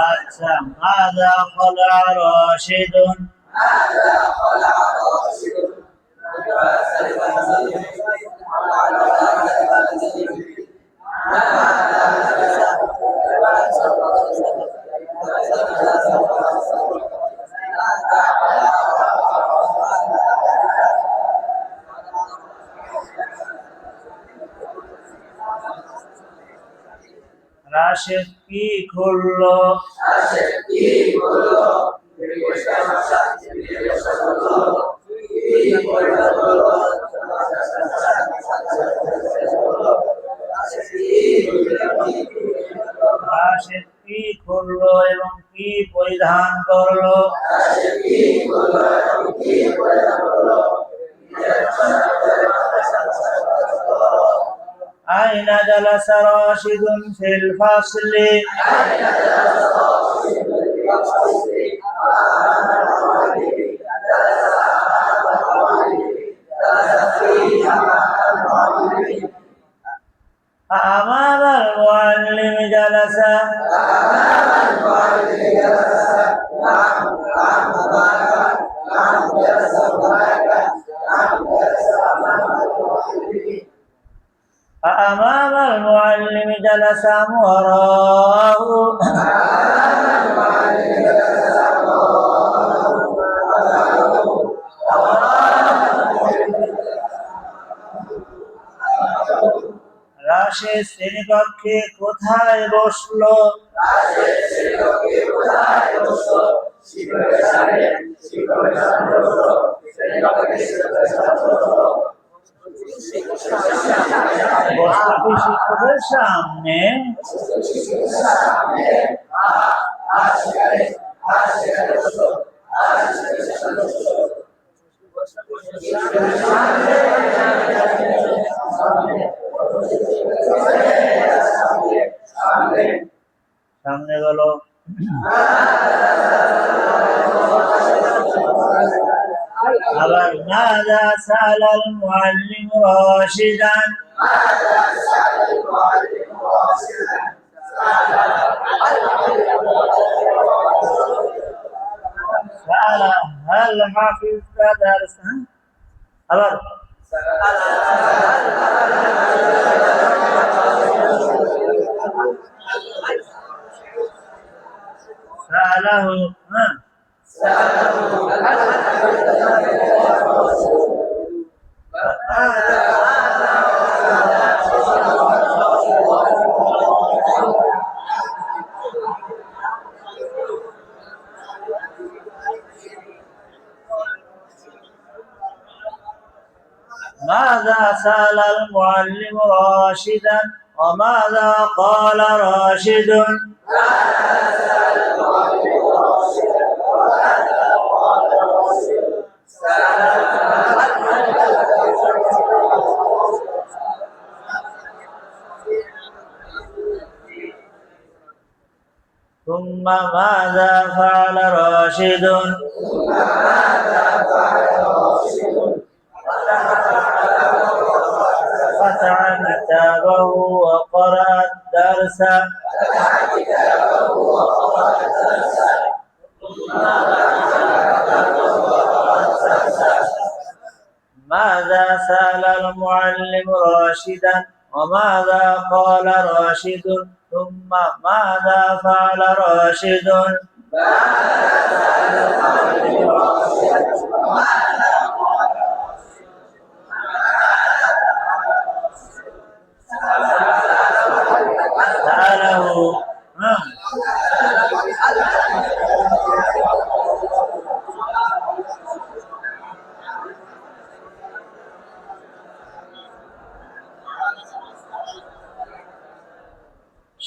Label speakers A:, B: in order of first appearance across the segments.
A: আচ্ছা, মাযা ক্বালা রাশিদুন। রাশেদ কি খুললো? রাশেদ কি খুললো এবং কি পরিধান করলো? আইনা জালাসা রাশিদুন ফিল ফাসলি। أمام المعلم جلس. أمام المعلم جلس أم وراءه؟ রাশেদ শ্রেণীকক্ষে কোথায় বসলো? শিক্ষকের সামনে। সামনে বলো। আবার মাযা সালাল মুআল্লিম রাশিদান। সালা হাল হাফিজতা দারসা। আবার সালাহু ماذا سأل المعلم راشدا وماذا قال راشد؟ ثم ماذا فعل راشد؟ فتح كتابه وقرأ الدرس. ماذا سأل المعلم راشدا وماذا قال راشد ثم ماذا فعل راشد؟ سأله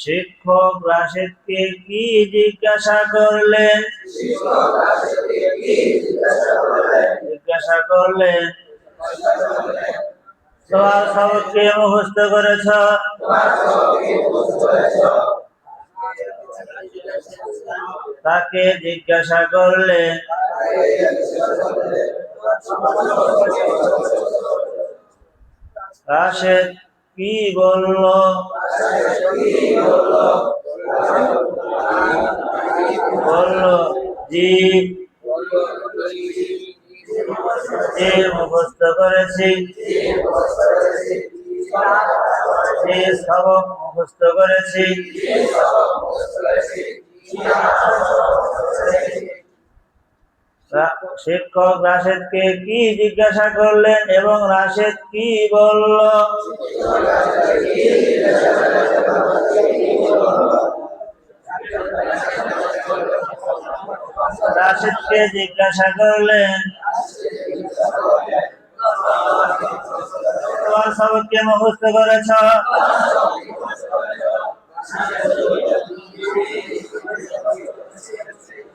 A: শিক্ষক রাশেদকে কি জিজ্ঞাসা করলেন? তোমার সবককে মুখস্থ করেছ? তাকে জিজ্ঞাসা করলেন। রাশেদ কি বলল? বলল জি যে মুখস্থ করেছি যে সবক মুখস্থ করেছি শিক্ষক রাশেদকে কি জিজ্ঞাসা করলেন এবং রাশেদ কি বলল? রাশেদকে জিজ্ঞাসা করলেন তোমার সবক কে মুখস্থ করেছ?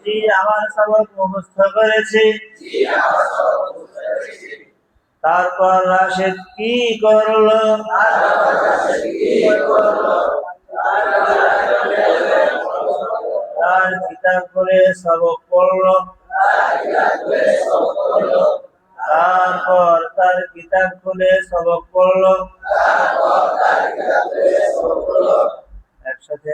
A: জি আমার সবক মুখস্থ করেছি। তারপর রাশেদ কি করলো? তার কিতাব খুলে সবক পড়লো। তারপর তার কিতাব খুলে সবক পড়লো। একসাথে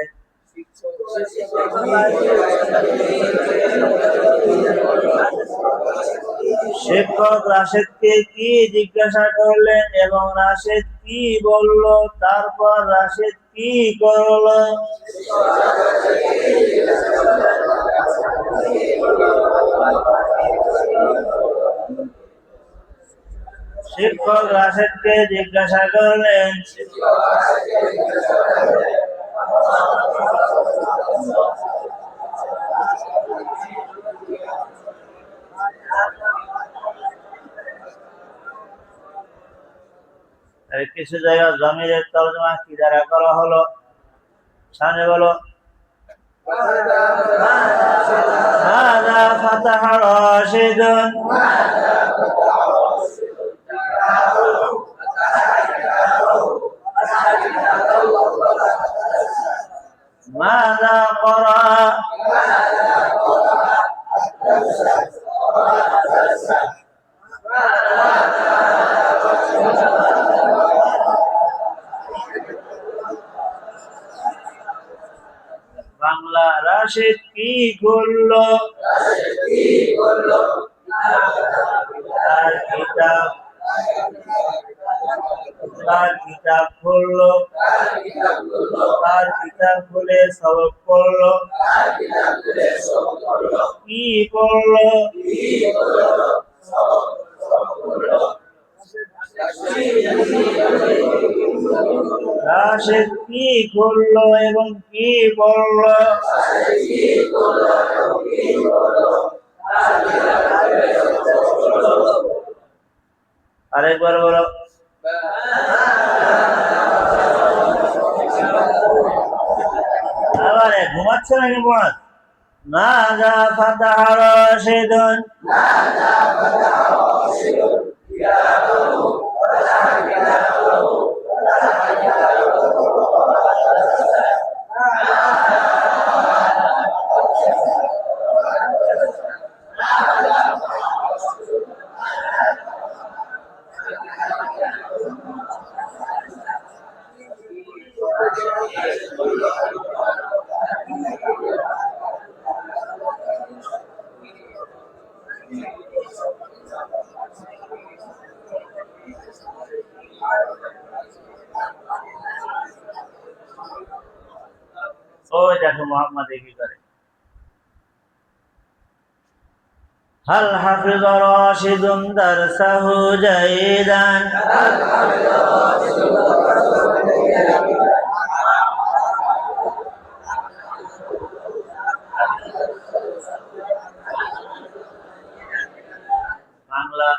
A: শিক্ষক রাশেদকে কি জিজ্ঞাসা করলেন এবং রাশেদ কি বলল? তারপর রাশেদ কি করলো? শিক্ষক রাশেদকে জিজ্ঞাসা করলেন কিছু জায়গায় জমিরের তর্জমা কি দ্বারা করা হলো? সামনে বলো। هذا فتح راشد ماذا قرأ؟ বাংলা রাশেদ কি করলো? তার কিতাব খুললো। তার কিতাব খুলে সবক পড়লো। কি পড়লো? রাশেদ কি করলো এবং কি পড়লো? আরেকবার বলো। আবার ঘুমাচ্ছে নাকি পড়া? মাযা ফাতাহা রাশিদুন ওই দেখো মোহাম্মদ কি করে। হাল হাফিজ রাশিদুন দারসাহু জাইদান বাংলা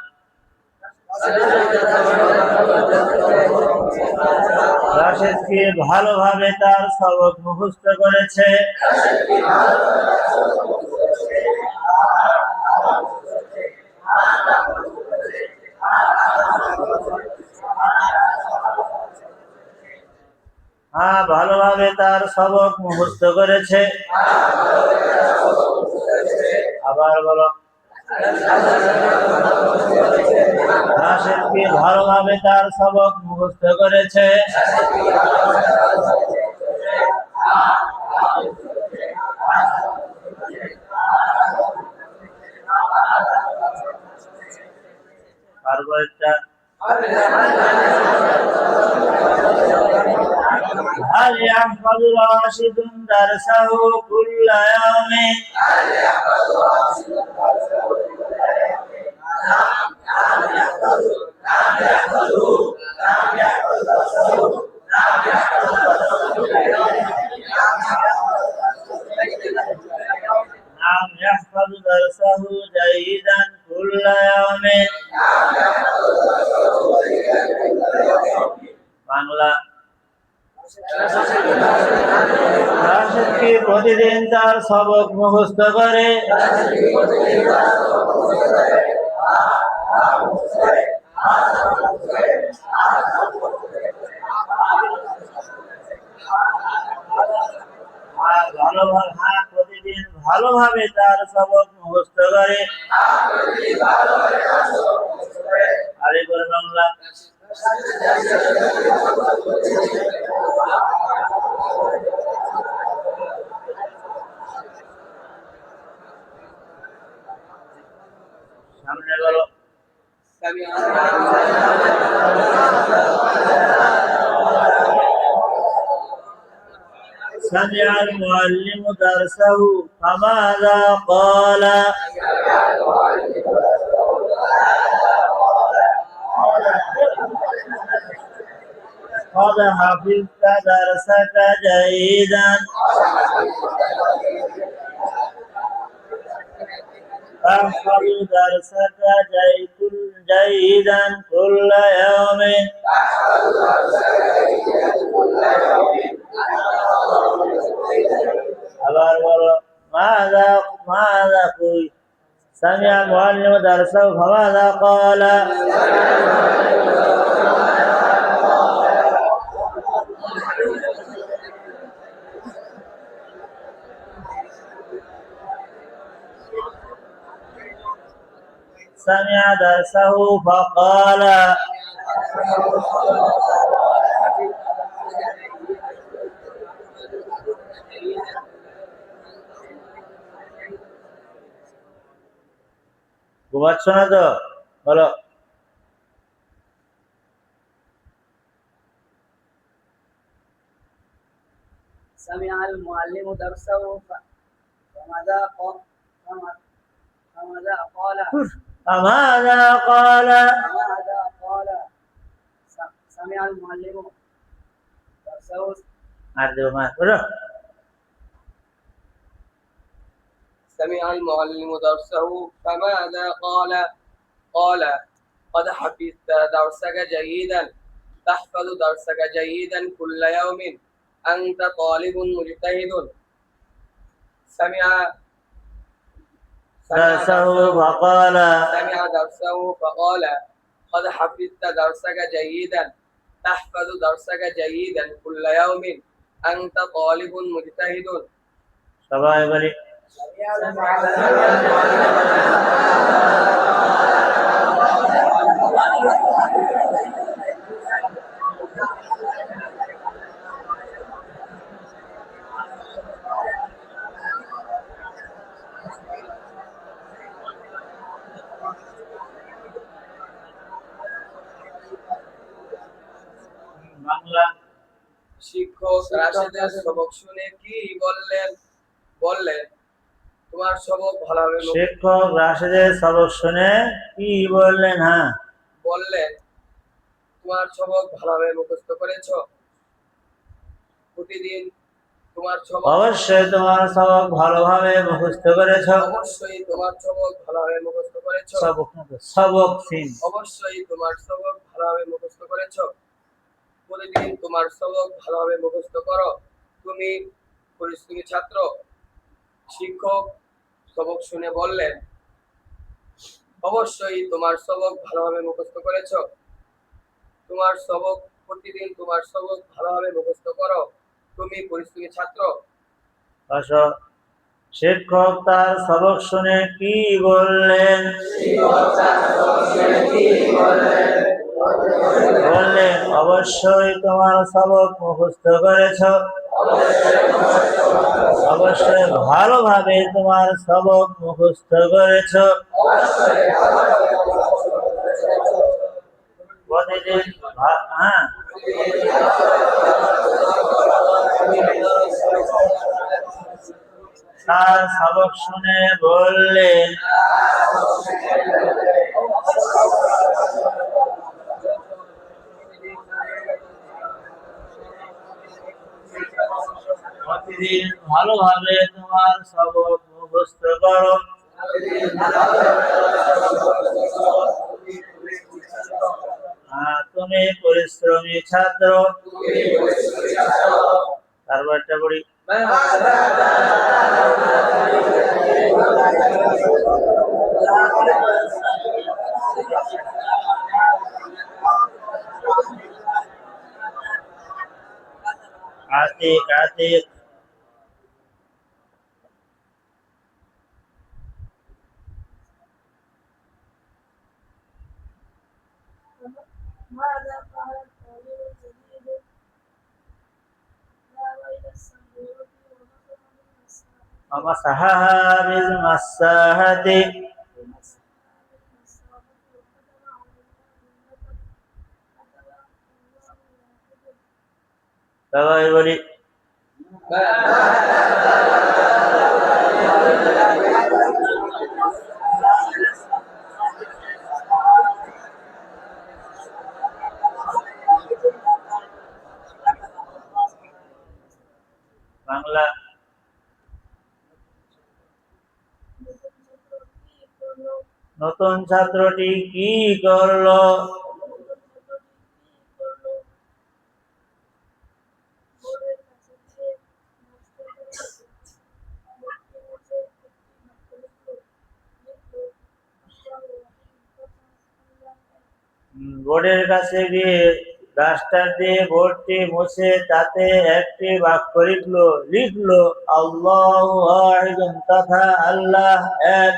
A: রাশেদ কি ভালোভাবে তার সবক মুখস্থ করেছে? হ্যাঁ ভালোভাবে তার সবক মুখস্থ করেছে। আবার বলো। রাশেদ কি ভালোভাবে তার সবক মুখস্থ করেছে? هل يحفظ راشد درسه كل يوم نعم يحفظ درسه جيدا كل يوم বাংলা রাশেদ কি প্রতিদিন তার সবক মুখস্থ করে প্রতিদিন ভালোভাবে তার সবক মুখস্থ করে আরে করে বাংলা সামনে বলো سمع المعلم درسه فماذا قال قد حفظت درسك جيدا تحفظ درسك جيدا كل يوم আবার বলো ماذا قل سمع المعلم درسه فماذا قال سمع درسه فقال ঘুমাচ্ছ না তো বলো
B: سمع المعلم درسه فماذا قال
A: فماذا قال
B: سمع المعلم درسه
C: سمع المعلم درسه فماذا قال قال قد حفظت درسك جيدا تحفظ درسك جيدا كل يوم أنت طالب مجتهد سمع
A: درسه فقال
C: قد حفظت درسك جيدا تحفظ درسك جيدا كل يوم أنت طالب مجتهد
A: সবাই বলি বাংলা
C: শিক্ষক রাশেদের সবক শুনে কি বললেন তোমার সবক ভালোভাবে
A: শিক্ষক রাশেদের সবক শুনে কি বললেন
C: বললেন তোমার সবক ভালোভাবে মুখস্থ করেছো প্রতিদিন তোমার সবক
A: অবশ্যই তোমার সবক ভালোভাবে মুখস্থ করেছো
C: অবশ্যই তোমার সবক ভালোভাবে মুখস্থ করেছো
A: সবক সিন
C: অবশ্যই তোমার সবক ভালোভাবে মুখস্থ করেছো প্রতিদিন তোমার সবক ভালোভাবে মুখস্থ করো তুমি পরিশ্রমী ছাত্র শিক্ষক সবক শুনে বললেন অবশ্যই তোমার সবক ভালোভাবে মুখস্থ করেছো তোমার সবক প্রতিদিন তোমার সবক ভালোভাবে মুখস্থ করো তুমি পরিশ্রমী ছাত্র
A: শিক্ষক তার সবক শুনে কি বললেন বললেন অবশ্যই তোমার সবক মুখস্থ করেছো অবশ্যই ভালোভাবে তোমার সবক মুখস্থ করেছো প্রতিদিন তার সবক শুনে বললেন, প্রতিদিন ভালোভাবে তোমার সবক মুখস্থ করো। তুমি পরিশ্রমী ছাত্র। তারপরটা পড়ি। আতিক আতিক
D: ماذا قال الطالب الجديد؟ ذهب إلى السبورة
A: ومسحها بالمساحة সবাই বলি। বাংলা। নতুন ছাত্রটি কি করলো? বোর্ডের কাছে গিয়ে ডাস্টার দিয়ে বোর্ডটি মুছে তাতে একটি বাক্য লিখলো আল্লাহু ওয়াহিদুন তথা আল্লাহ এক।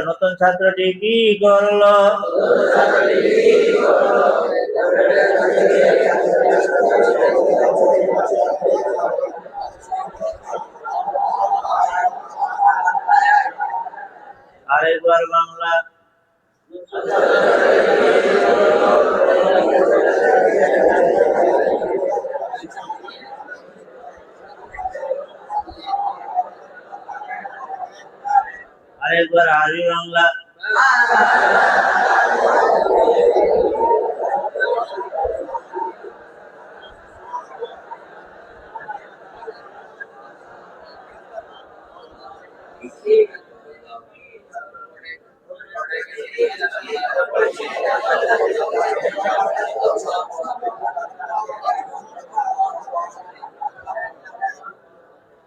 A: নতুন ছাত্রটি কি করলো? আরেকবার বাংলা। আরেকবার আরবি বাংলা।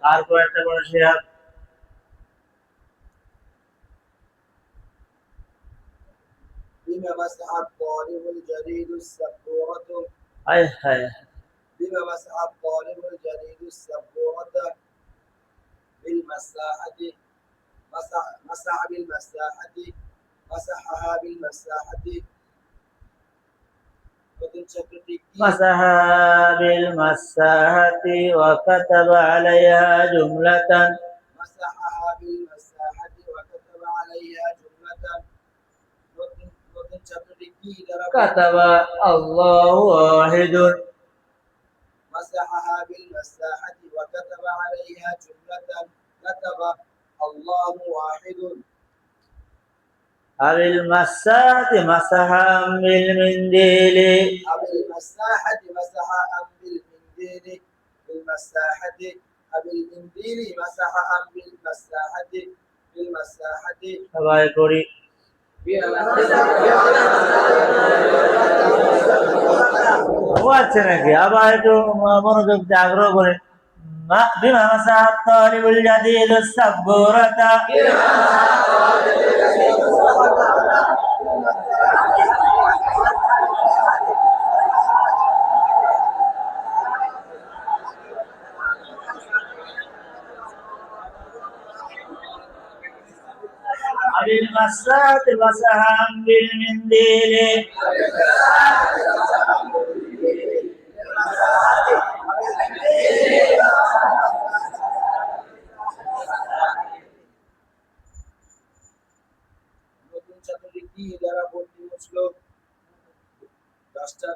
A: তারপর একটা বড় শেয়ার।
E: بما مسح الطالب الجديد السبورة
A: হায় হায়
E: بما مسح الطالب الجديد السبورة بالمساحة مسح بالمساحة مسحها بالمساحة
A: مسحها بالمساحة وكتب عليها جملة
E: مسحها بالمساحة وكتب عليها جملة
A: كتب الله واحد
E: مسحها بالمساحة وكتب عليها جملة كتب الله واحد
A: بالمساحة مسحا بالمنديل
E: بالمساحة مسحها بالمنديل بالمساحة بالمنديل مسحها بالمساحة بالمساحة
A: সবাই করি। হচ্ছে নাকি? আবার একটু মনোযোগ দিয়ে আগ্রহ করে। বিমা মাসাহাত তালিবুল জাদিদ সাবগুরাতা بالمساحة مسحا بالمنديل
E: নতুন ছাত্রটি কি দ্বারা ভর্তি মুছলো? ডাস্টার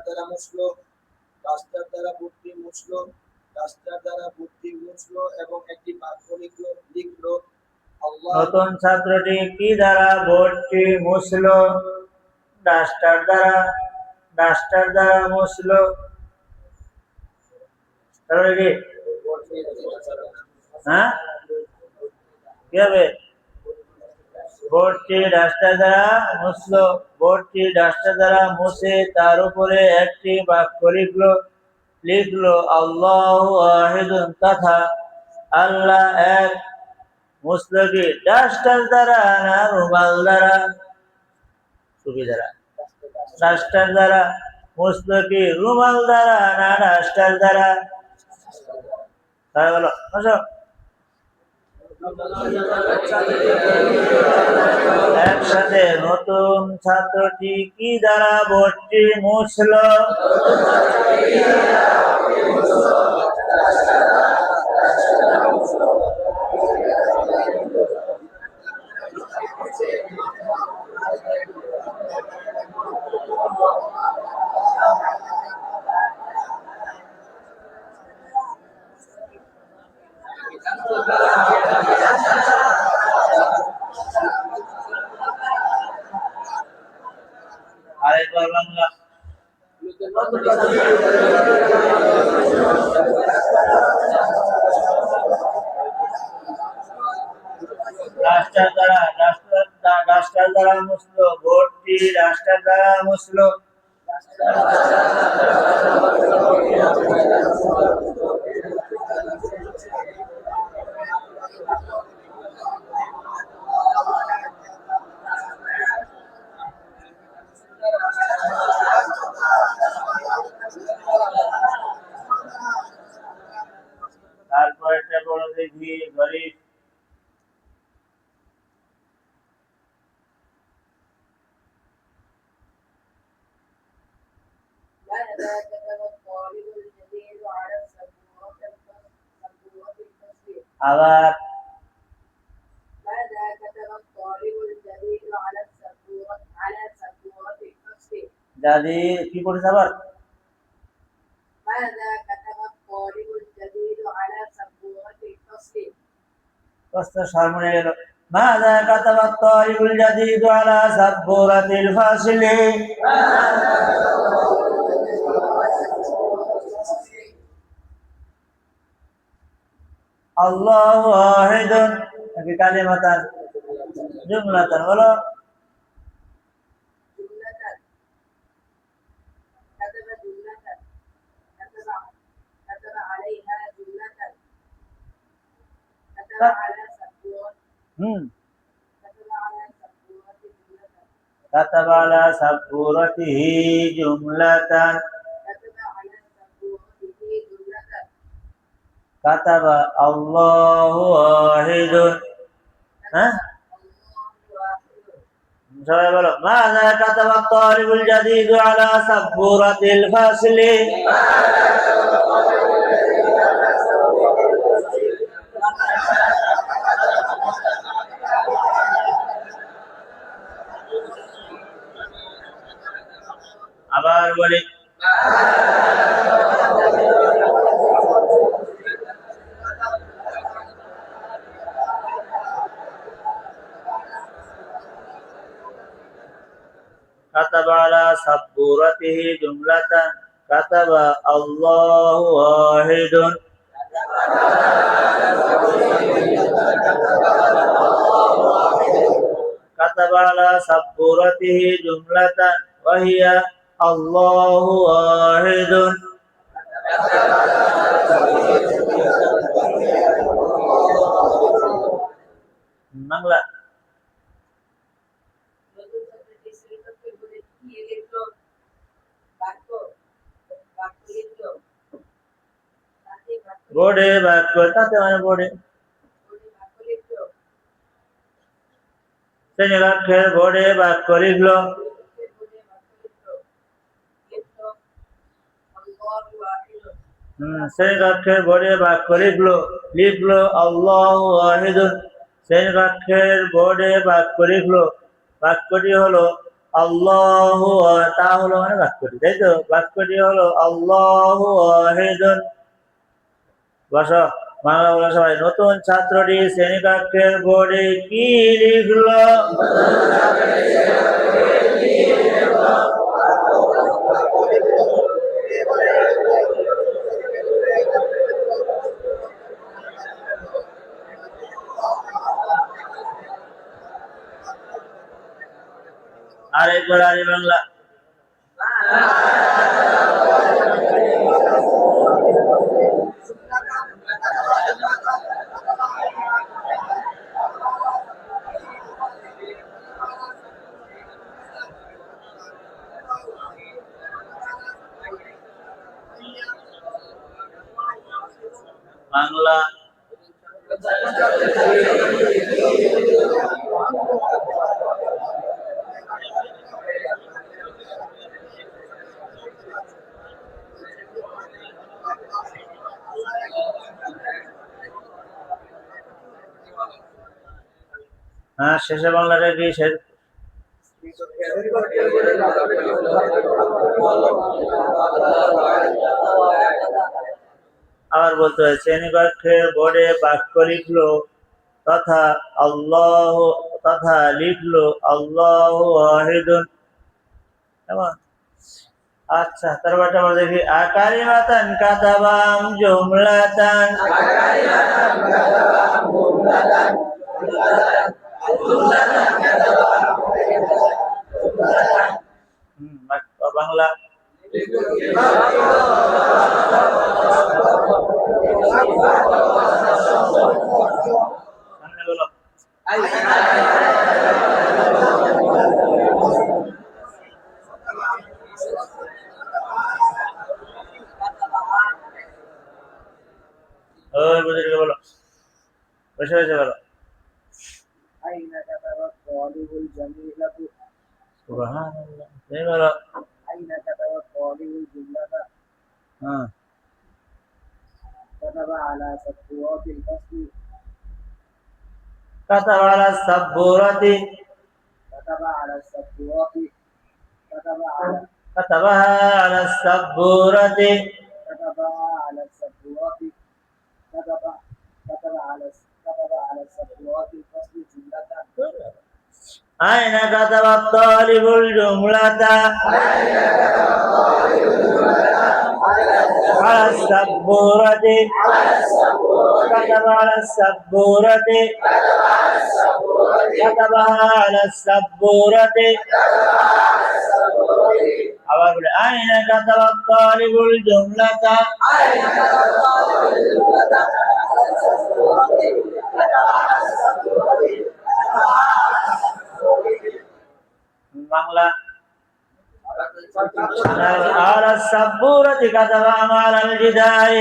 E: দ্বারা মুছলো। ডাস্টার দ্বারা ভর্তি মুছলো। ডাস্টার দ্বারা বোর্ডটি মুছলো এবং একটি বাক্য লিখলো আল্লাহ
A: নতুন ছাত্রটি কি দ্বারা বোর্ডটি মুছলো? ডাস্টার দ্বারা মুছলো। তারপরে কি? হ্যাঁ, কি হবে? বোর্ডটি ডাস্টার দ্বারা মুছলো। বোর্ডটি ডাস্টার দ্বারা মুছে তার উপরে একটি বাক্য লিখলো আল্লাহু ওয়াহিদুন তথা আল্লাহ এক। মুছলো কি ডাস্টার দ্বারা না রুমাল দ্বারা? টুপি দ্বারা। ডাস্টার দ্বারা। মুছলো কি রুমাল দ্বারা না ডাস্টার দ্বারা? তাই বলো, আসো। একসাথে নতুন ছাত্রটি কি দ্বারা বোর্ডটি মুছলো? আরেকবার বাংলা। ডাস্টার দ্বারা মুছলো। বোর্ডটি ডাস্টার দ্বারা মুছলো। তারপর একটা বড় দেখি গরিব।
B: ماذا كتب الطالب الجديد على السبورة الفصل؟
A: আবার
B: ماذا كتب الطالب الجديد على سبورة الفصل؟
A: দাদি কি করেছে আবার?
B: ماذا كتب الطالب الجديد على سبورة الفصل؟
A: কষ্ট সামনে গেল। ماذا كتب الطالب الجديد على سبورة الفصل؟ الله واحد নাকি কালিমাতান? জুমলাতান বলো।
B: جملة. كتب جملة. كتب عليها جملة. كتب على سبورة. كتب على سبورة جملة.
A: كتب على سبورته جملة.
B: كتب على سبورته جملة.
A: كتب الله واحد। হ্যাঁ, সবাই বলো ماذا كتب الطالب الجديد على سبورة الفصل؟ আবার বলি كتب على سبورته جملة. كتب الله واحد. كتب على سبورته جملة وهي الله واحد. বাংলা। বোর্ডে বাক্য তাতে মানে বোর্ডে শ্রেণীকক্ষের বোর্ডে বাক্য লিখলো। শ্রেণীকক্ষের বোর্ডে বাক্য লিখলো আল্লাহু ওয়াহিদুন। শ্রেণীকক্ষের বোর্ডে বাক্য লিখলো। বাক্যটি হলো আল্লাহু, তা হলো মানে বাক্যটি, তাই তো? বাক্যটি হলো আল্লাহু ওয়াহিদুন। বসো। বাংলা বলো সবাই। নতুন ছাত্রটি শ্রেণীকক্ষের বোর্ডে কি লিখলো? আরেকবার আরি বাংলা। বাংলা। হ্যাঁ, শেষে বাংলাটা কি? আবার বলতে হয়, শ্রেণীকক্ষের বোর্ডে বাক্য লিখলো তথা লিখলো আল্লাহু ওয়াহিদুন। কেমন? আচ্ছা, তারপরটা আমরা দেখি আকালিমাতান কাতাবাম জুমলাতান। বাংলা। সামনে বলো। ওই বুঝে বলো, বসে বসে বলো।
E: أين كتب الطالب الجميلة؟
A: সুবহানাল্লাহ। এই বলো।
E: أين كتب الطالب الجملة؟
A: হ্যাঁ।
E: كتب على سطوات الفصل.
A: كتب على السبورة.
E: كتب على السطوات.
A: كتبها على السبورة.
E: كتبها على السطوات. كتب على السطوات الفصل جملة.
A: أين كتب الطالب الجملة؟ على السبورة. كتب على السبورة. كتبها على السبورة. أين كتب الطالب الجملة؟ বাংলা। على السبورة كتب على الجدار.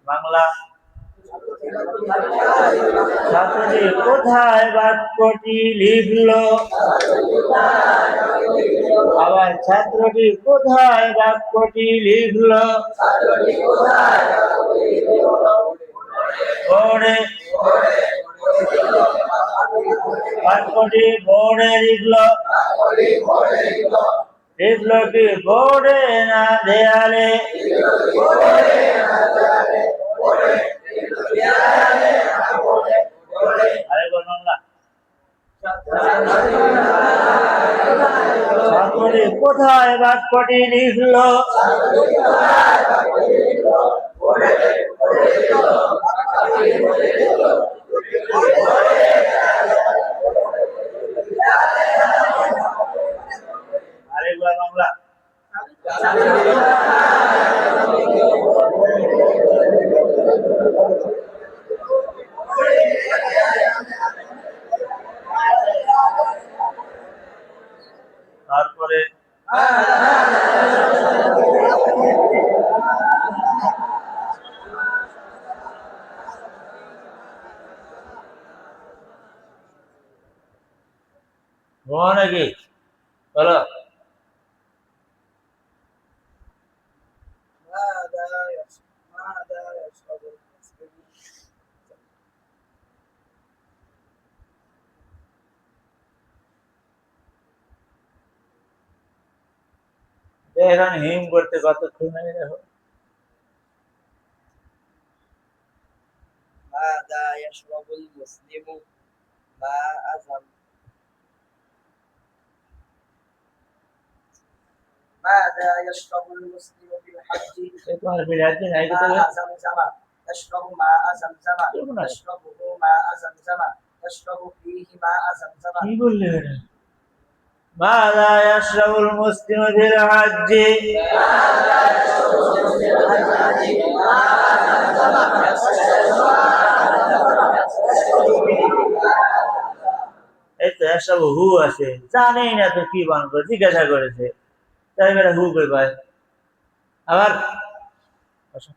A: বাংলা। ছাত্রটি কোথায় বাক্যটি লিখলো? আবার ছাত্রটি কোথায় বাক্যটি লিখলো? বোর্ডে। বাক্যটি বোর্ডে লিখলো। লিখলো কি বোর্ডে না দেয়ালে? আরেকবার বাংলা। ছাত্রটি কোথায় বাক্যটি লিখলো? আরেকবার বাংলা। তারপরে নাকি বলো।
E: ماذا يشرب المسلم؟
A: এখন হিম করতে কতক্ষণ হয়ে গেল?
E: ماذا يشرب المسلم ماء ماذا يشرب المسلم في الحج
A: তোমার বিরাট নাই তো
E: ماء زمزم يشرب ماء زمزم يشربه ماء زمزم يشرب فيه ماء زمزم
A: কি বললে এটা? ماذا يشرب المسلم في الحج এই তো এসব হু আছে, জানেই না তো কি বানবো, জিজ্ঞাসা করেছে তাই বেটা হু কই পায়। আবার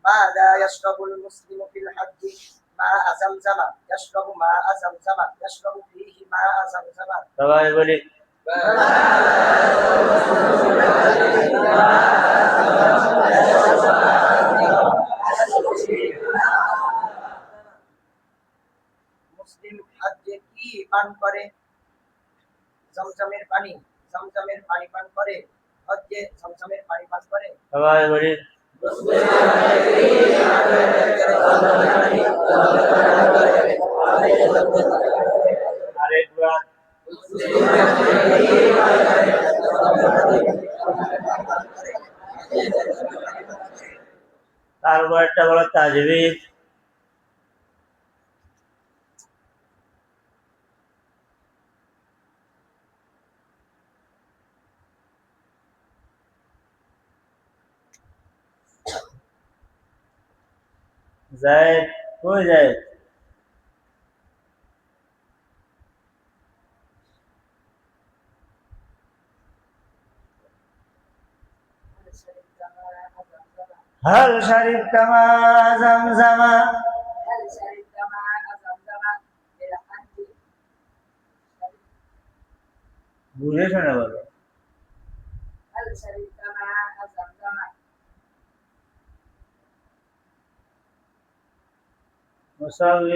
E: ماذا يشرب المسلم في الحج ماء زمزم يشرب ماء زمزم يشرب فيه ماء زمزم
A: সবাই বলি
E: মুসলিম হজ্জে কি পান করে? জমজমের পানি। জমজমের পানি পান করে। হজ্জে জমজমের পানি পান করে।
A: সবাই বলি আরেকবার তারপর একটা বড় তাজবিদ জায়েদ কই জায়েদ هل شربت ماء زمزم
B: هل شربت ماء زمزم في الحج؟
A: বুঝে শুনে বলো
B: هل شربت ماء زمزم؟
A: মুসাউদ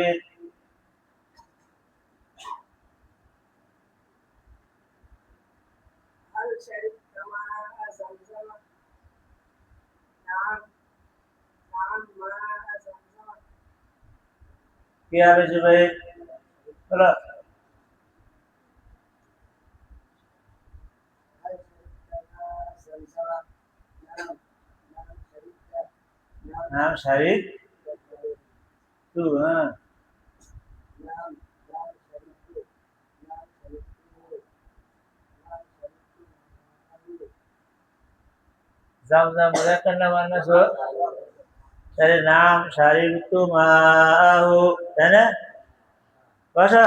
B: هل شربت ماء زمزم؟ نعم نعم ماء زمزم.
A: কি হবে জুবাইর বলো
E: هل شربت ماء زمزم؟ نعم نعم شربت. نعم
A: নাম শারিক তু হ্যাঁ
E: نعم نعم شربت. نعم شربت. نعم شربت.
A: জামজাম মুজাক্কার না মুয়ান্নাস হো তাহলে নাম শারিবতু মাহু তাই না বসো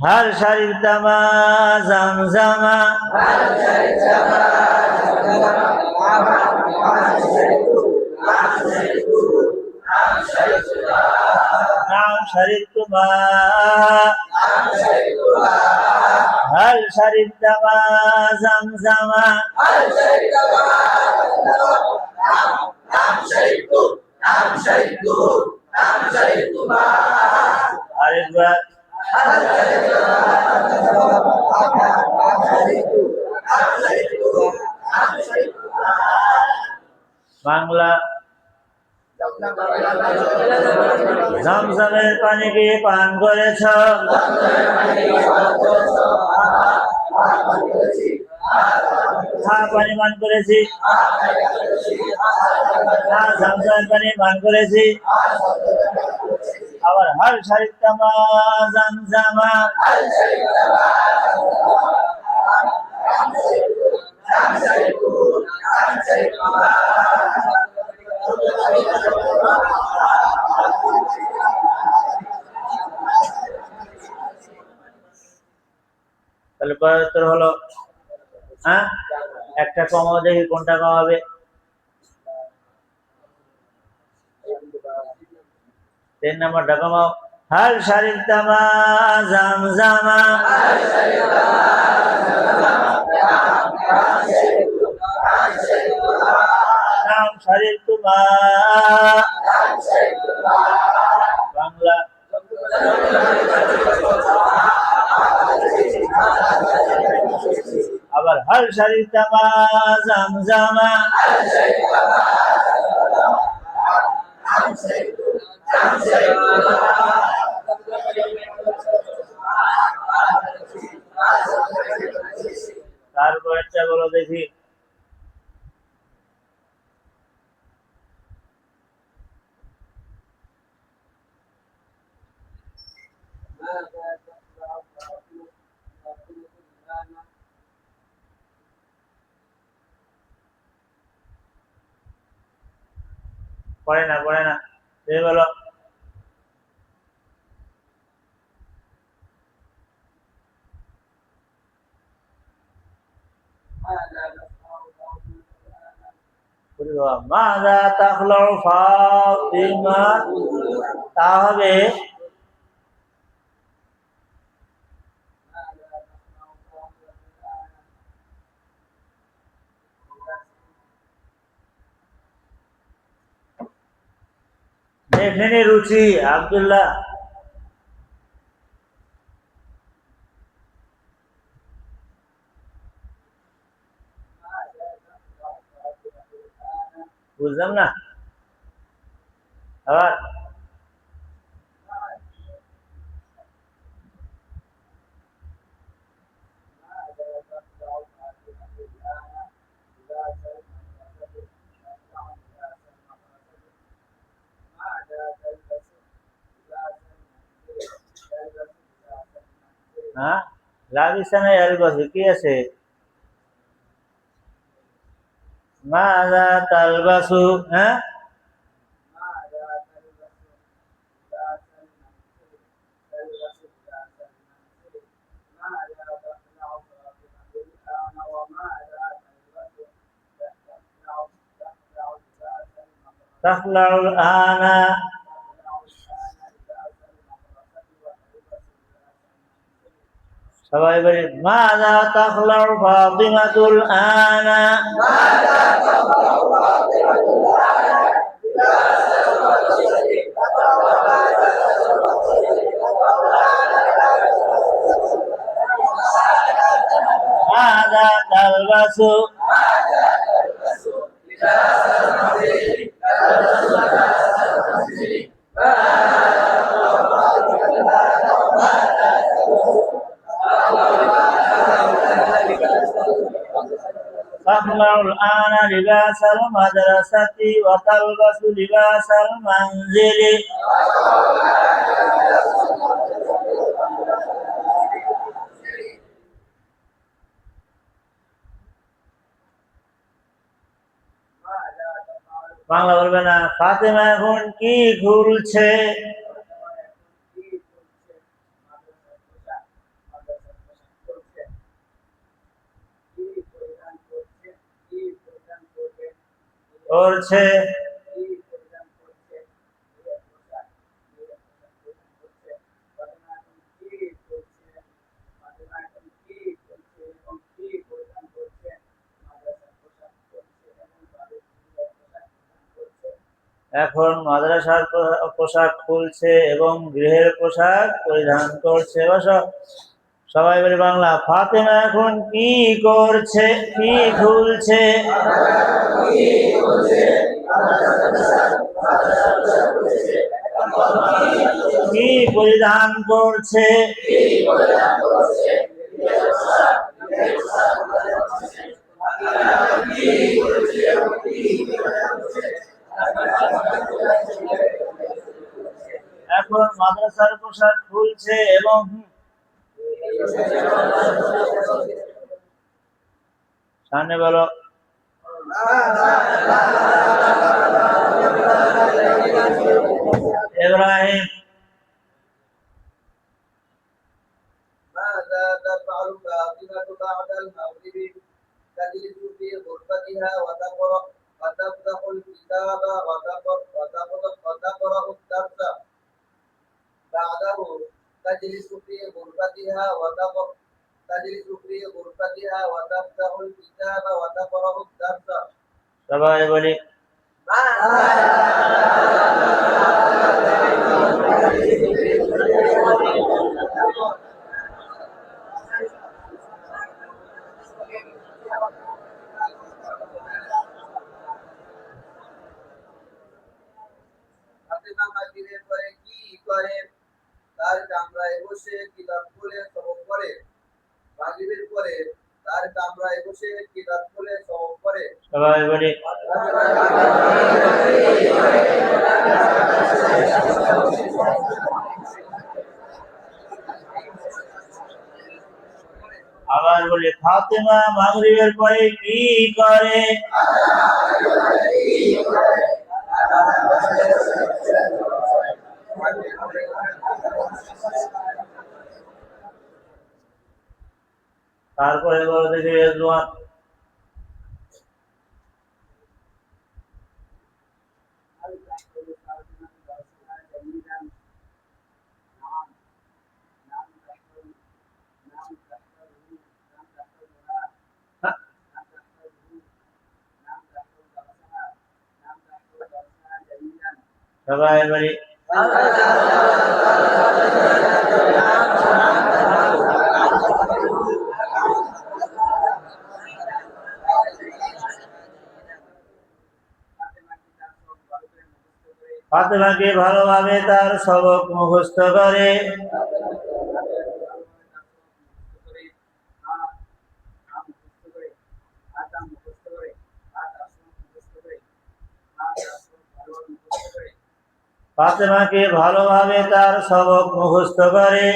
A: হাল শারিবতা মা জামজামা নাম শারিবতু মা হাল শারিবতা মা জামজামা আরেকবার বাংলা জামজামের পানি কি পান করেছ হ্যাঁ পানি পান করেছি হ্যাঁ জামজামের পানি পান করেছি আবার হাল শারিবতামা জামজামা তাহলে কয় উত্তর হলো হ্যাঁ একটা কমাও দেখি কোনটা কমাবে তিন নম্বরটা কমাও হাল শারিবতামা জামজামা নাম শারিবতুমা বাংলা আবার হাল শারিতা মা জামজামা তারপরেরটা বলো দেখি। পড়ে না তুমি বলো। মাযা তাখলাউ ফাতিমা, তা হবে এখানে রুচি আব্দুল্লাহ। বুঝলাম না আবার। হ্যাঁ লাবিসানা ইয়ালবাসু কি আছে? মাযা তালবাসু, হ্যাঁ তাখলাউল আনা। সবাই বলি মাযা তাখলাউ ফাতিমাতুল আনা। মাযা তালবাসু, তাখলাউল আনা লিবাসাল মাদ্রাসাতি ওয়া তালবাসু লিবাসাল মানজিলি। বাংলা বলবে না। ফাতেমা এখন কি ঘুরছে? করছে। এখন মাদ্রাসার পোশাক খুলছে এবং গৃহের পোশাক পরিধান করছে। সবাই বলে বাংলা। ফাতেমা এখন কি করছে? কি খুলছে? কি পরিধান করছে? এখন মাদ্রাসার পোশাক খুলছে এবং সামনে বলো। ইব্রাহিম
E: ماذا تفعل فاطمة بعد المغرب؟ تجلس في غرفتها وتفتح الكتاب وتقرأ الدرس. بعده تجلس في غرفتها وتفتح الكتاب وتقرأ الدرس.
A: সবাই বলি।
C: তার কামরায় বসে কিতাব খুলে সবক পড়ে। মাগরিবের পরে তার কামরায় বসে কিতাব খুলে সবক পড়ে।
A: সবাই বলি আবার বলি ফাতেমা মাগরিবের পরে কি করে? তারপরে বলো দেখি রেজওয়ান
B: هل تحفظ فاطمة درسها جيدا؟ نعم. نعم تحفظ. نعم تحفظه. نعم تحفظها. نعم تحفظه. نعم تحفظ درسها. نعم تحفظ درسها جيدا.
A: সবাই বলি ফাতেমাকে ভালোভাবে তার সবক মুখস্থ করে। ফাতেমাকে ভালোভাবে তার সবক মুখস্থ করে।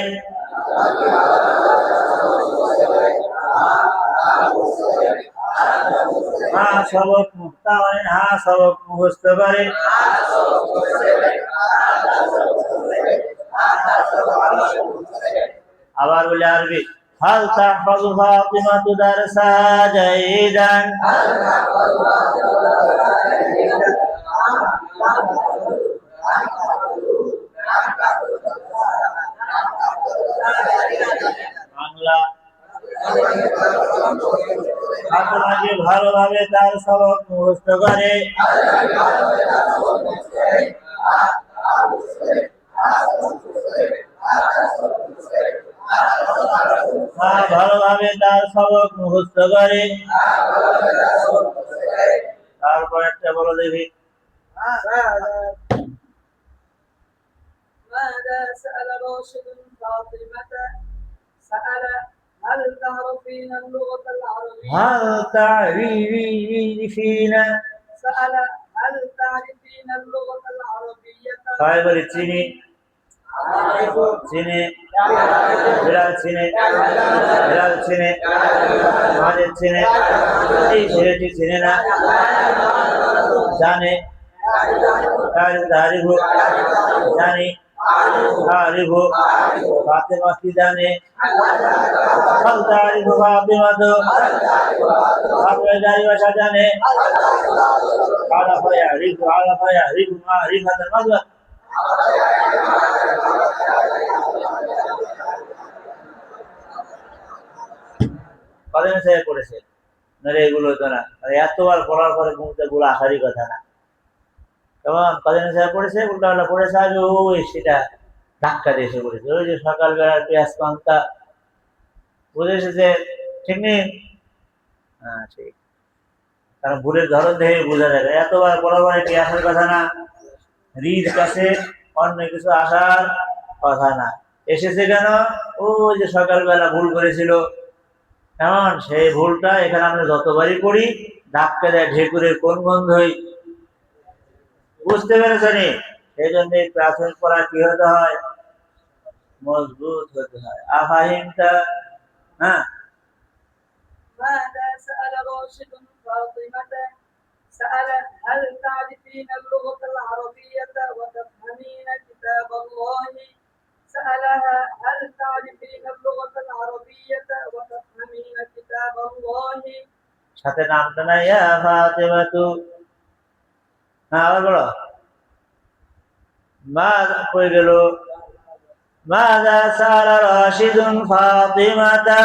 A: হ্যাঁ সবক মুক্তা মানে হ্যাঁ সবক মুখস্থ করে। আবার বলে আরবি হাল তাহফাযু ফাতিমাতু দারসাহা জাইদান। বাংলা ফাতেমাকে ভালোভাবে তার সবক মুখস্থ করে। ভালোভাবে তার সবক মুখস্থ করে। তারপর একটা বলো দেখি
B: ماذا سأل راشد فاطمة؟ سأل هل تعرفين اللغة العربية؟
A: হাল তা'রিফিনা।
B: سأل هل تعرفين اللغة العربية؟
A: সবাই বলি চিনি চিনি বিড়াল চিনে বিড়াল চিনে মাঝে চিনে এই ছেলেটি চিনে না জানে তারিফু জানি তারিফু ফাতেমা কি জানে হাল তারিফু ফাতেমা তো ফাতেমা জানি ভাষা জানে আলাফা ইয়ারিফু মারিফাতাল মাজা। কদিন সে পড়েছে নারে এগুলো তো না এতবার পড়ার পরে মুখে গুলো আসারই কথা না। কেমন কদিন সে পড়েছে উল্টা উল্টা পড়েছে আগে ওই সেটা ধাক্কা দিয়ে এসে পড়েছে ওই যে সকালবেলার পেঁয়াজ পান্তা বুঝে এসেছে ঠিক নেই। হ্যাঁ ঠিক কারণ ভুলের ধরন দেখে বোঝা যাবে এতবার পড়ার পরে কি আসার কথা না রিড কাছে অন্য কিছু আসার কথা না। এসেছে কেন ওই যে সকালবেলা ভুল করেছিল এমন সেই ভুলটা এখানে আমরা যতবারই পড়ি ধাক্কা দেয় ঢেকুরের কোন গন্ধই বুঝতে পেরেছেন। সেই জন্য প্রাথমিক পড়া কি হতে হয় মজবুত হতে হয়। আফাহিমটা হ্যাঁ
B: ماذا سأل راشد فاطمة؟ سأل هل تعرفين اللغة العربية وتفهمين كتاب الله؟ سألها هل تعرفين اللغة العربية وتفهمين كتاب الله؟
A: সাথে নামটা না ইয়া ফাতেমাতু। হ্যাঁ আবার বলো মা কই গেল মাযা সালা রাশিদুন ফাতিমাতা।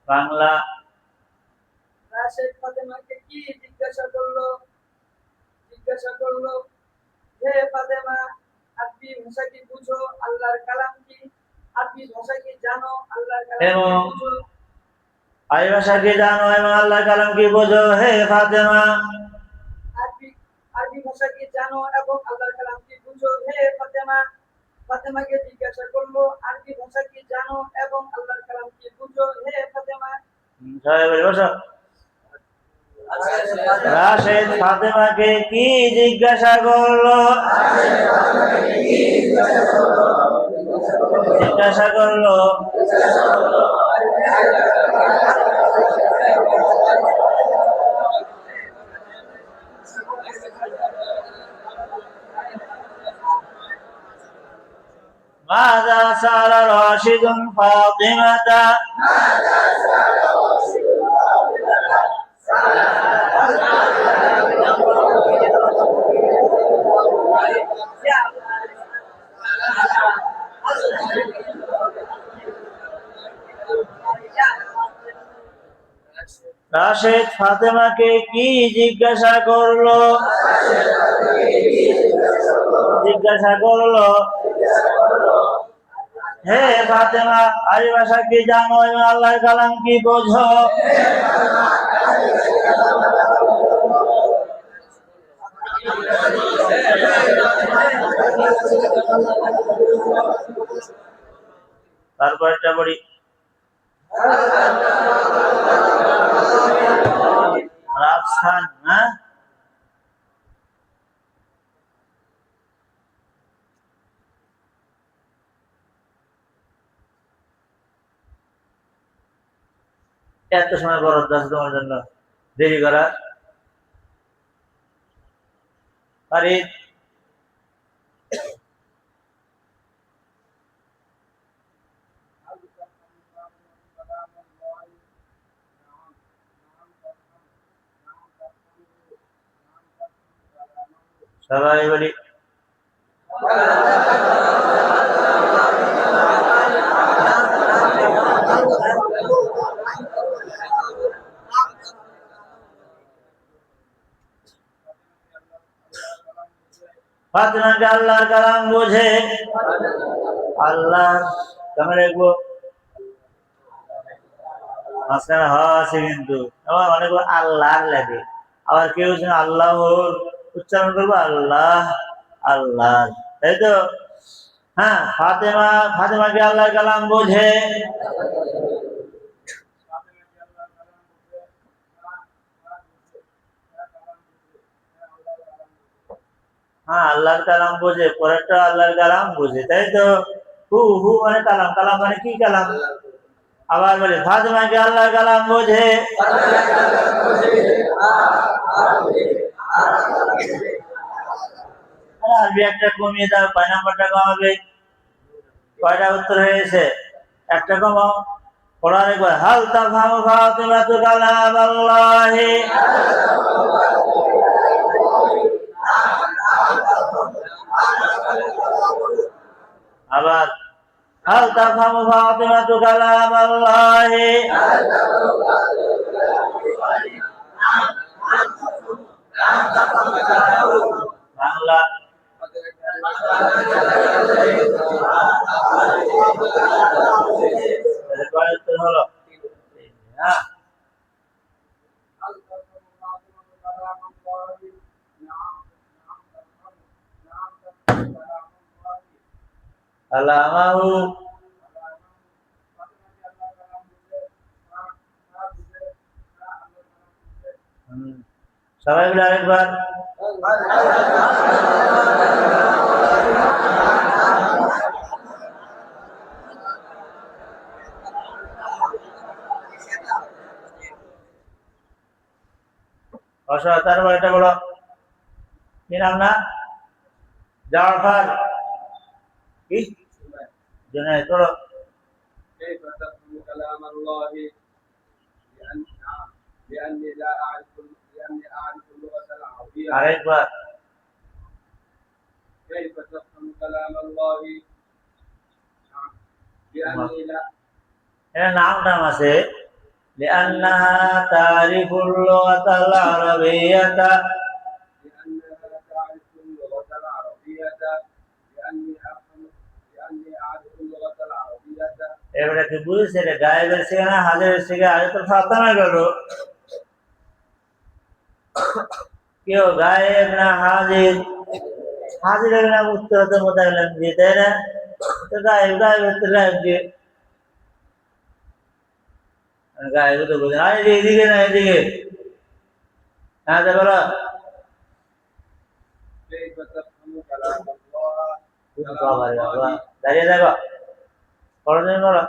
A: বাংলা
B: রাশেদ ফাতেমাকে কি জিজ্ঞাসা করলো
E: হে ফাতেমা আরবি ভাষা কি বুঝো আল্লাহর কালাম কি আরবি ভাষা কি জানো আল্লাহর কালাম কি
A: এবং
E: বুঝো
A: আরবি ভাষা কি জানো এবং আল্লাহর কালাম কি বোঝো হে ফাতেমা
E: আরবি আরবি ভাষা কি জানো এবং আল্লাহর কালাম কি বুঝো হে ফাতেমা ফাতেমাকে জিজ্ঞাসা করলো আরবি ভাষা কি জানো এবং আল্লাহর কালাম কি বুঝো হে ফাতেমা
A: সবাই বলে বসো রাশেদ ফাতেমাকে কি জিজ্ঞাসা করলো জিজ্ঞাসা করলো ماذا سأل راشد فاطمة রাশেদ ফাতেমাকে কি জিজ্ঞাসা করলো হে ফাতেমা আরবি ভাষা কি জানো এবং আল্লাহর কালাম কি বোঝো তারপরটা পড়ি রাফসান হ্যাঁ এত সময় বরাদ্দ আছে তোমার জন্য দেরি করা আরে সবাই বলি ফাতেমাকে আল্লাহর কালাম বোঝে আল্লাহ কেমন দেখবো মাঝখানে হওয়া আছে কিন্তু আমার অনেক আল্লাহর লাগে আবার কেউ যেন আল্লাহর উচ্চারণ করবো আল্লাহ আল্লাহ তাই তো হ্যাঁ ফাতেমাকে আল্লাহর কালাম বোঝে হ্যাঁ আল্লাহর কালাম বোঝে পরেরটা আল্লাহর কালাম বোঝে তাই তো হু হু মানে কালাম কালাম মানে কি কালাম আবার বলে ফাতেমাকে আল্লাহর কালাম বোঝে আরবি একটা কমিয়ে দাও কয় নাম্বারটা কমাবে কয়টা উত্তর হয়েছে একটা কমাও পড়ার একবার হাল তাফহামু ফাতিমাতু কালাম আল্লাহি আবার হাল তাফহামু ফাতিমাতু কালাম আল্লাহি বাংলা কয় উত্তর হলো হ্যাঁ আলামাহু সবাই মিলে আরেকবার তারপর এটা বলো কি নাম না জাফর কি জুনায়েদ বলো
C: كيف تفهم كلام الله لأني أعرف اللغة العربية
A: আরেকবার
C: كيف تفهم كلام الله لأني لا
A: এর নাম আছে لأنها تعرف اللغة العربية
C: لأنها تعرف اللغة العربية
A: এবারে কি বুঝেছে রে গায়েবের থেকে না হাজিরের থেকে আগে তো ফাতানা গেল কেউ গায়েব না হাজির হাজিরের নাম উঠতে হতে মোতাবেক দিয়ে তাই না তো গায়েব গায়েব হতে গায়েব দিয়ে গায়েব তো বুঝে না এদিকে না এদিকে হ্যাঁ তো বলো
C: كيف تفهم كلام الله
A: তুমি বাবা রে বাবা দাঁড়িয়ে দেখো পড়াশোনা করো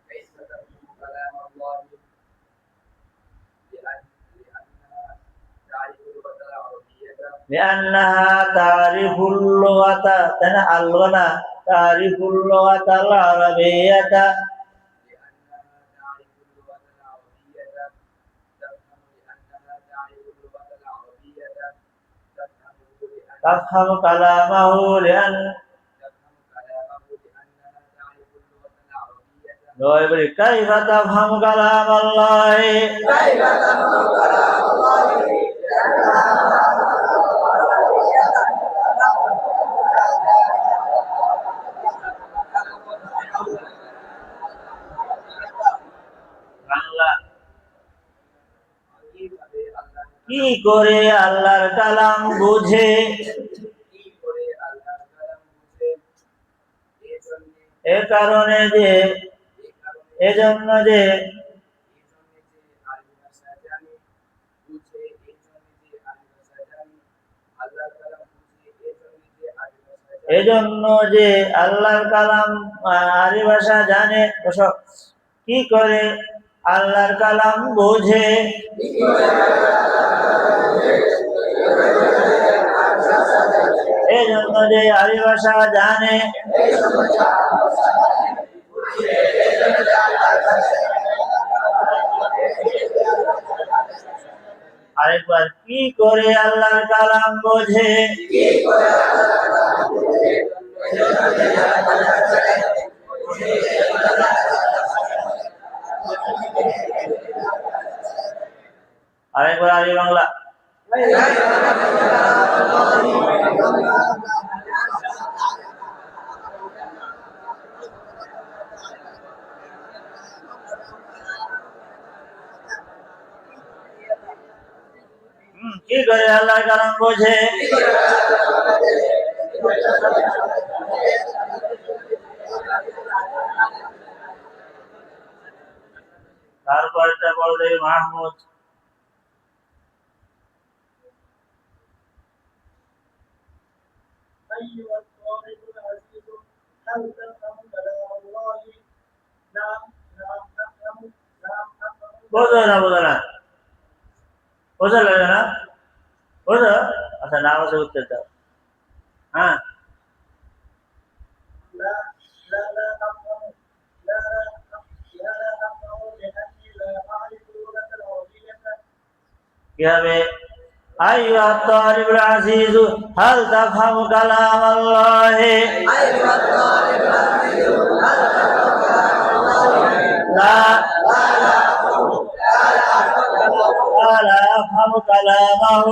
C: كيف تفهم كلام الله لأنها تعرف اللغة العربية
A: لأنها تعرف اللغة تنا اللغة تعرف اللغة العربية
C: لأنها تعرف اللغة العربية تفهم لأنها تعرف اللغة العربية
A: تفهم كلامه لأن
C: تفهم كلامه لأنها تعرف اللغة العربية
A: نقول كيف تفهم كلام الله বাংলা কি করে আল্লাহর কালাম বুঝে
C: কি করে আল্লাহর কালাম বুঝে
A: এ কারণে যে এজন্য যে
C: আরবি ভাষা জানি বুঝে এই জন্য যে আরবি ভাষা জানি আল্লাহর কালাম বুঝে এই জন্য যে আরবি ভাষা জানি
A: এজন্য যে আল্লাহর কালাম আরবি ভাষা জানে ওসব কি করে আল্লাহর কালাম বোঝে এজন্য যে আরবি ভাষা জানে আরেকবার কি করে আল্লাহর কালাম বোঝে আরেকবার আরবি বাংলা কি করে আল্লাহর কালাম বোঝে তারপরটা বলবে মাহমুদ
E: أيها الطالب العزيز هل تفهم كلام الله؟ نعم نعم نفهم نعم نفهم
A: বোঝো না বোঝো না বোঝা লাগে না বোঝো আচ্ছা না বোঝে উত্তর দাও হ্যাঁ
E: لا لا لا نفهم لا لا لا نفهم لأني لا أعرف اللغة العربية
A: কিভাবে أيها الطالب العزيز هل تفهم كلام الله لا لا أفهم كلامه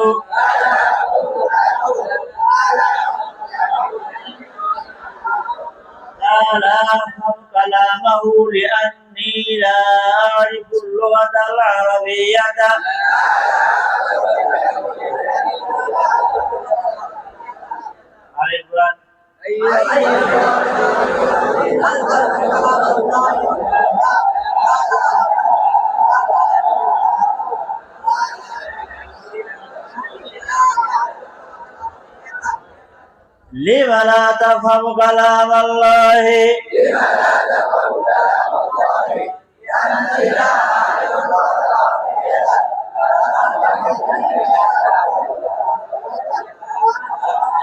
A: لا أفهم كلامه لأني لا أعرف اللغة العربية আরেকবার لما لا تفهم كلام الله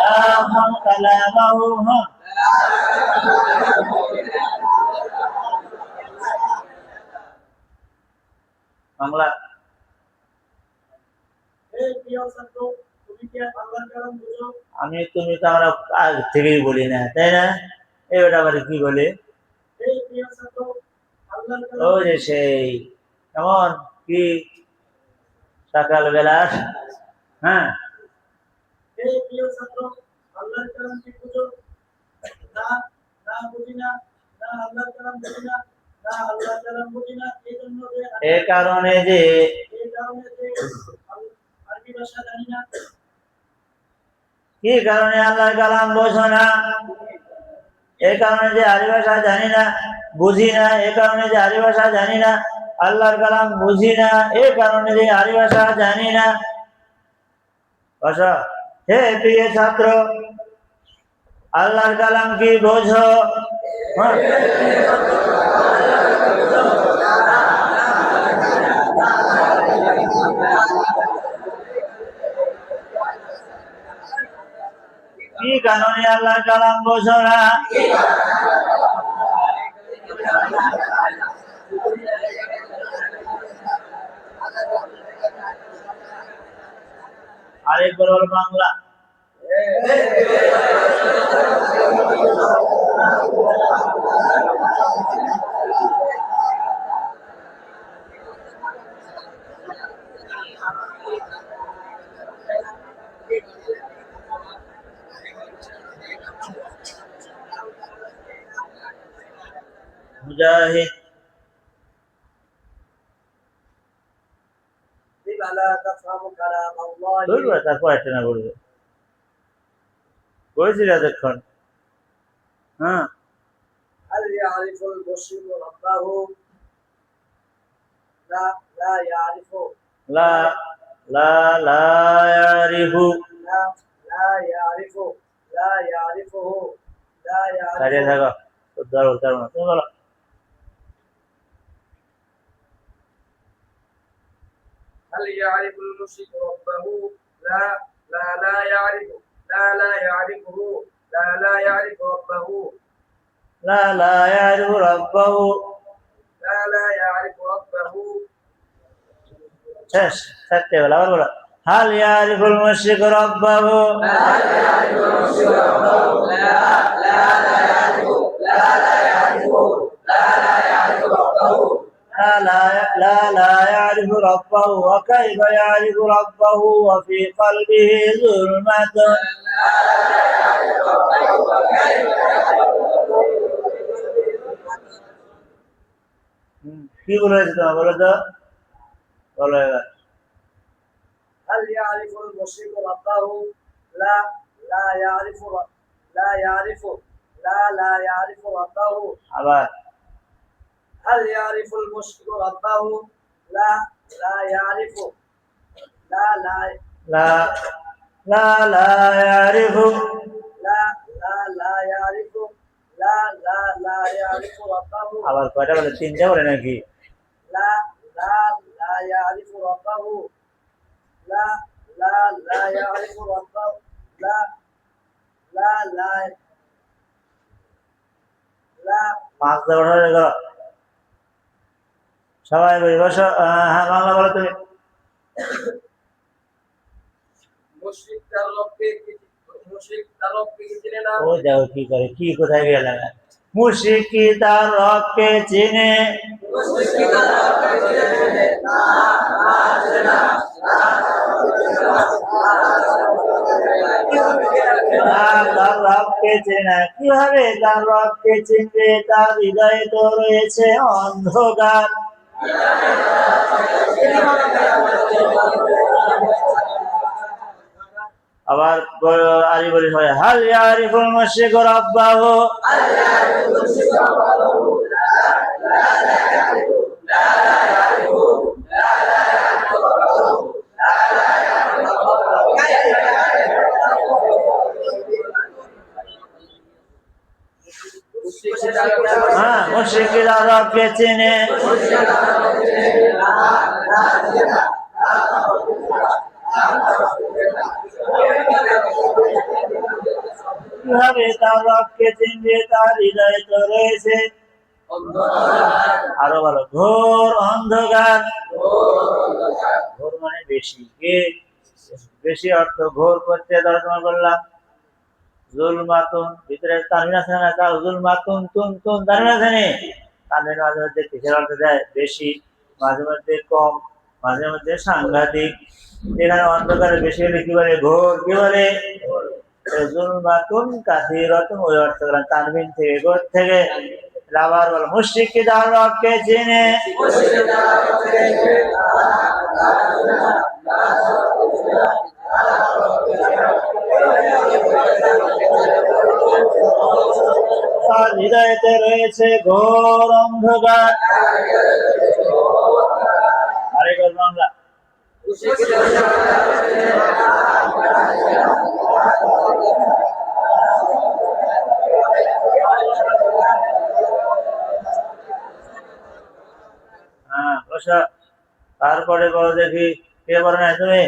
A: لا أفهم كلامه ها বাংলা
E: এই প্রিয় ছাত্র তুমি কি আল্লাহর কালাম বুঝো
A: আমি তুমি তো আমরা আগে থেকেই বলি না তাই না এবার আবার কি বলে
E: এই প্রিয় ছাত্র আল্লাহর
A: ও
E: কালাম
A: যে সেই কেমন কি সকালবেলা হ্যাঁ
E: এই প্রিয় ছাত্র আল্লাহর কালামকে বুঝো, না না বুঝি না, না আল্লাহর কালাম বুঝি না, না আল্লাহর কালাম বুঝি না, এই জন্য যে
A: এ কারণে যে
E: আরবি ভাষা জানি না।
A: কি কারণে আল্লাহর কালাম বোঝো না? এই কারণে যে আরবি ভাষা জানি না, বুঝি না। এই কারণে যে আরবি ভাষা জানি না, আল্লাহর কালাম বুঝি না। এই কারণে যে আরবি ভাষা জানি না। ভাষা, হে প্রিয় ছাত্র, আল্লাহর কালাম কি বোঝো? হ্যাঁ। কি কারণে আল্লাহর কালাম বোঝো না? আরেকবার বলো বাংলা। মুজাহিদ,
E: لما لا تفهم كلام الله
A: বলবো তারপর একটা না বলবে, বলেছিল এতক্ষণ। হ্যাঁ,
E: هل يعرف المشرك ربه؟ لا لا يعرفه،
A: লা লা লা ইয়ারিফু,
E: لا لا يعرفه، لا يعرفه، لا
A: দাঁড়িয়ে
E: يعرفه.
A: থাকো, উদ্ধার বলতে পারবো না, তুমি বলো।
C: هل يعرف المشرك ربه؟ لا لا لا يعرفه، لا لا يعرفه، لا لا يعرف ربه،
A: লা লা ইয়ারিফু রাব্বাহু।
C: لا لا يعرف ربه.
A: শেষ, থাকতে বলো, আবার বলো। হাল ইয়ারিফুল মুশরিকু রাব্বাহু। لا لا يعرف ربه، وكيف يعرف ربه وفي قلبه ظلمة؟ কি বলেছে তোমার, বলো তো, বলো এবার।
E: هل يعرف المشرك ربه؟ لا لا يعرف لا يعرف، لا لا يعرف ربه.
A: আবার
E: هل يعرف المشرك ربه؟ لا لا يعرف، لا لا
A: لا لا لا يعرف،
E: لا لا لا يعرف، لا لا لا يعرف ربه.
A: আবার কয়টা বলে, তিনটা বলে নাকি?
E: لا لا لا يعرف ربه، لا لا لا يعرف ربه، لا لا لا لا.
A: পাঁচ দশ হয়ে গেল, সবাই বলি বসো। হ্যাঁ, বাংলা বলো তুমি।
C: মুশরিক তার রবকে কি চিনে না?
A: ও দেখো কি করে, কি কোথায় গেল। মুশরিক কি তার রবকে চিনে? তার রবকে চেনে, কিভাবে তার রবকে চিনবে? তার হৃদয়ে তো রয়েছে অন্ধকার। আবার আরি বলি সবাই, হাল ইয়ারিফুল মুশরিকু রাব্বাহু। হ্যাঁ, মুশরিক কি তার রবকে চিনে? কিভাবে তার রবকে চিনবে? তার হৃদয়ে তো রয়েছে আরো ভালো, ঘোর অন্ধকার। ঘোর মানে বেশি, কি বেশি অর্থ ঘোর করতে তর্জমা করলাম। জুলমাতুন, ভিতরে তানবির আছে না, তাও জুলমাতুন তুন তুন তানবির আছে নি, তানবির মাঝে মধ্যে কিসের অর্থ দেয়? বেশি, মাঝে মধ্যে কম, মাঝে মধ্যে সাংঘাতিক। এখানে অন্ধকারে বেশি হলে কি বলে? ঘোর। কি বলে? জুলমাতুন কাসীরাতুন ওই অর্থ করলাম তানবিন থেকে গোর থেকে আবার বল মুশরিকি যার রবকে চিনে তার হৃদয়তে রয়েছে ঘোর অন্ধকার আরেকবার বাংলা হ্যাঁ বসা তারপরে বলো দেখি কে বলো না তুমি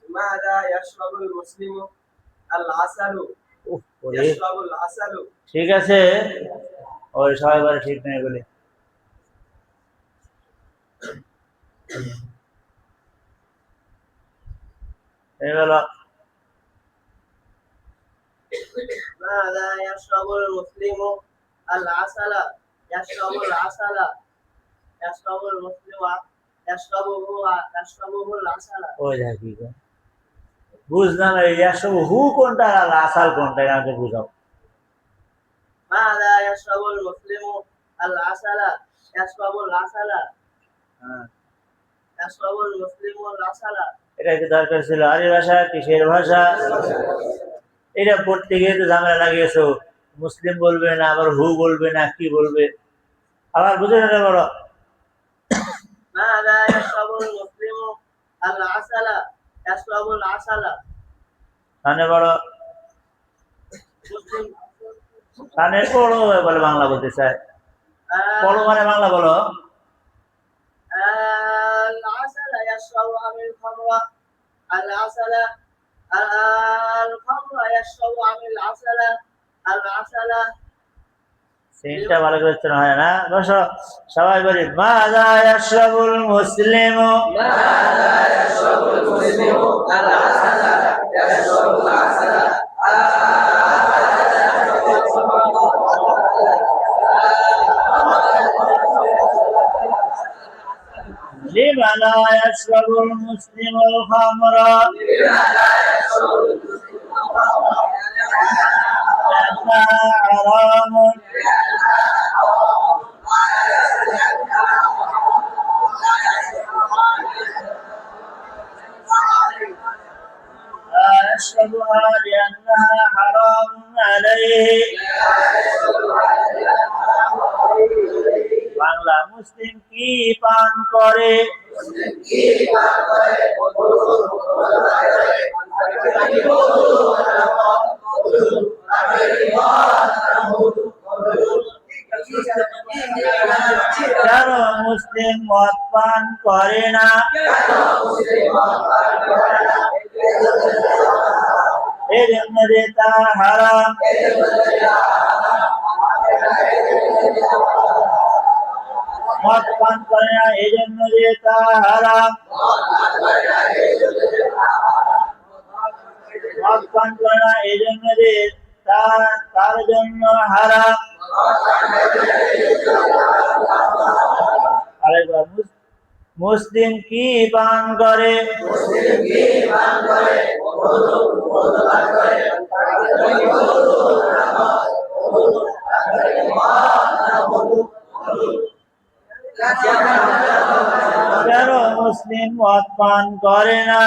C: ماذا يشرب المسلم العسل
A: উফ, ওরে।
C: يشرب العسل
A: ঠিক আছে ওই সবাই বলে ঠিক নেই বলে এই বলো
C: ماذا يشرب المسلم العسل يشرب العسل يشرب المسلم يشربه العسل
A: ওই দেখি বুঝলাম এই সব হু কোনটা আর আসাল কোনটা আমাকে বুঝাও
C: ماذا يشرب المسلم العسل يشرب العسل
A: হ্যাঁ
C: يشرب المسلم العسل
A: এটা কি দরকার ছিল আরবি ভাষা কিসের ভাষা এটা পড়তে গিয়ে তো ঝামেলা লাগিয়েছো মুসলিম বলবে না আবার হু বলবে না কি বলবে আবার বুঝে নিতে বলো
C: ماذا يشرب المسلم العسل يشرب العسل
A: কানে বলো
C: مسلم
A: কানে পড়ো বলে বাংলা বলতে চায় পড়ো মানে বাংলা বলো
C: العسل يشرب أم الخمر العسل الخمر يشرب أم العسل العسل
A: সিনটা ভালো করে উচ্চারণ হয় না বসো সবাই বলি মাযা ইয়াশরাবুল মুসলিমু
C: ماذا يشرب المسلم العسل يشرب العسل
A: লিমা লা ইয়াশরাবুল মুসলিমুল খামরা হারামুন لا يشربها لأنها حرام عليه বাংলা মুসলিম কি পান করে কেন মুসলিম মদ পান করে না এই জন্য যে তা হারাম মদ পান করে না এই জন্য যে তা হারাম মদ পান করে না এই জন্য যে তার জন্য হারাম আরেকবার মুসলিম কি পান করে কেন মুসলিম মদ পান করে না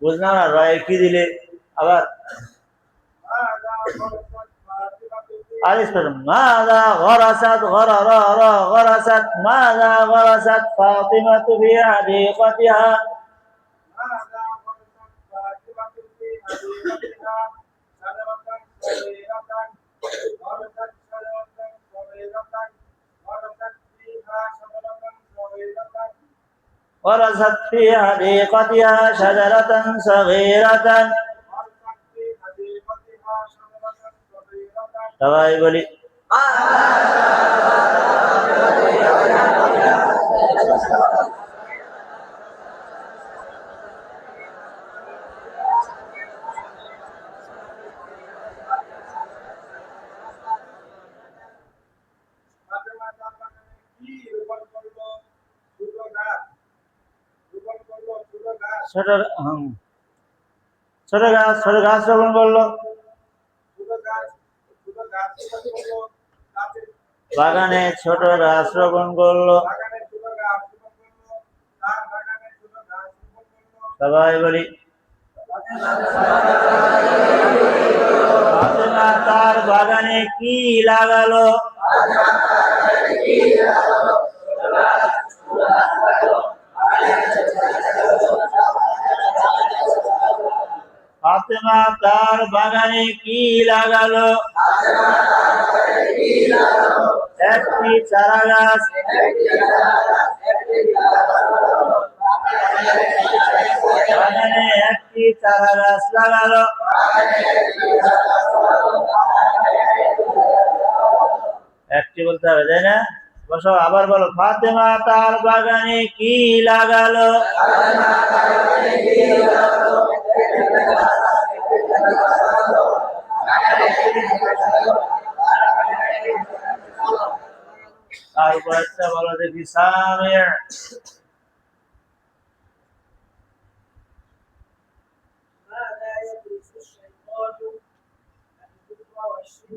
A: বুঝলাম না রয় কি দিলে আবার আলিস ماذا غرست غرست ماذا غرست فاطمة في حديقتها ورست في حديقتها شجرة صغيرة সবাই বলি ছোট ছোট গাছ রোপণ করলো বাগানে ছোট গাছ রোপণ করলো সবাই বলি ফাতেমা তার বাগানে কি লাগালো ফাতেমা তার বাগানে কি লাগালো একটি চারা গাছ বাগানে একটি চারা গাছ লাগালো একটি বলতে হবে তাই না বসো আবার বলো ফাতেমা তার বাগানে কি লাগালো তারপর একটা বলো দেখি সামির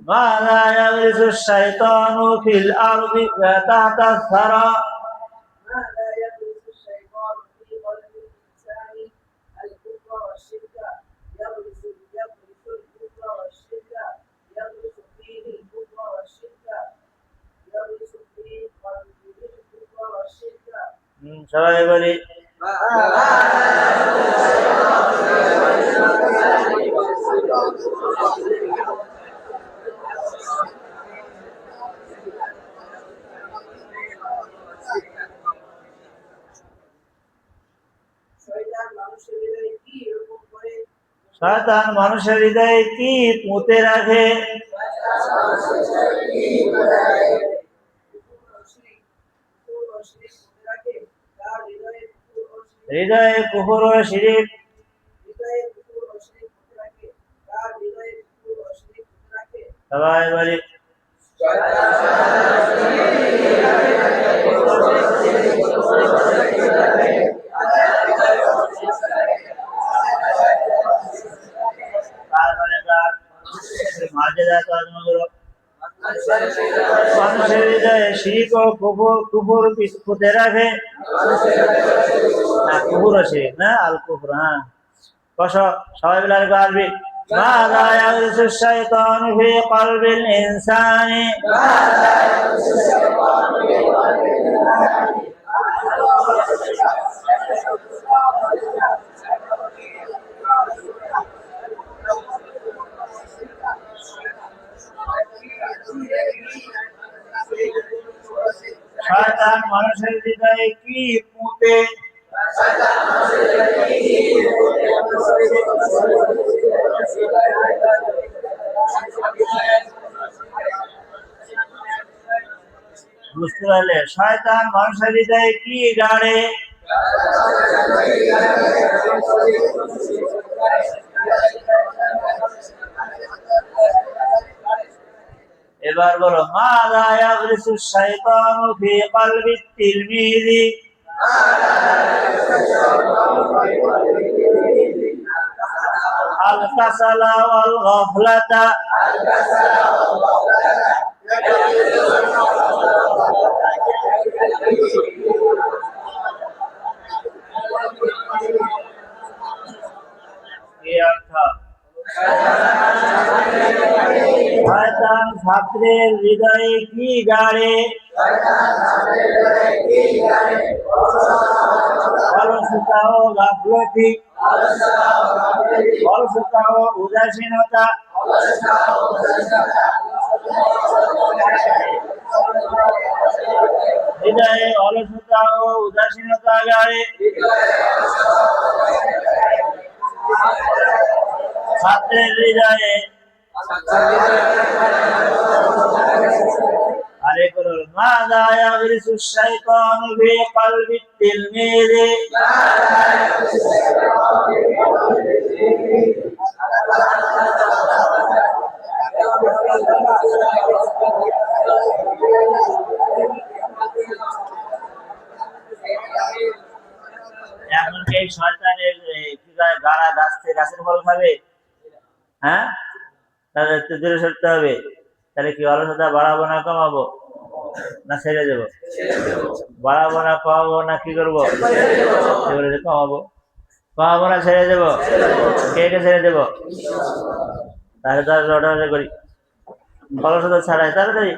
A: ماذا يغرس الشيطان في الأرض وتحت الثرى
B: ماذا يغرس الشيطان في قلب الإنسان الكفر والشرك يغرس الكفر والشرك يغرس فيه الكفر والشرك يغرس في قلبه الكفر والشرك
A: সবাই বলি শয়তান মানুষের হৃদয়ে কি পুঁতে রাখে হৃদয়ে কুফর ও শিরক সবাই বলি মানুষের হৃদয়ে শিরক ও কুফর পুঁতে রাখে না কুফর ও শিরক না আল কুফর হ্যাঁ বসো সবাই মিলে আরেকবার আসবি ماذا يغرس الشيطان في قلب الإنسان শয়তান মানুষের হৃদয়ে কি পুঁতে বুঝতে পারলে শয়তান মানুষের হৃদয়ে কি গাড়ে এবার বলো মাযা ইয়াগরিসু শাইতানু ফি কলবি তিলমিযি আল কাসালা ওয়াল গাফলাতা শয়তান ছাত্রের হৃদয়ে কি গাড়ে অলসতা ও গাফলতি অলসতা ও উদাসীনতা হৃদয়ে অলসতা ও উদাসীনতা গাড়ে ছাত্রের হৃদয়ে আরেকবার মাযা ইয়াগরিসু শাইতানু ফি কলবি তিলমিযি এমনকি শয়তানের কি করে গাছের ফল খাবে, হ্যাঁ? তাহলে একটু দূরে সরতে হবে। তাহলে কি অলসতা বাড়াবো না কমাবো, না ছেড়ে দেবো? বাড়াবো না কমাবো না কি করবো? এবারে কমাবো। কমাবো না ছেড়ে দেবো? কে কে ছেড়ে দেবো? তাহলে তার করি অলসতা ছাড়াই তাড়াতাড়ি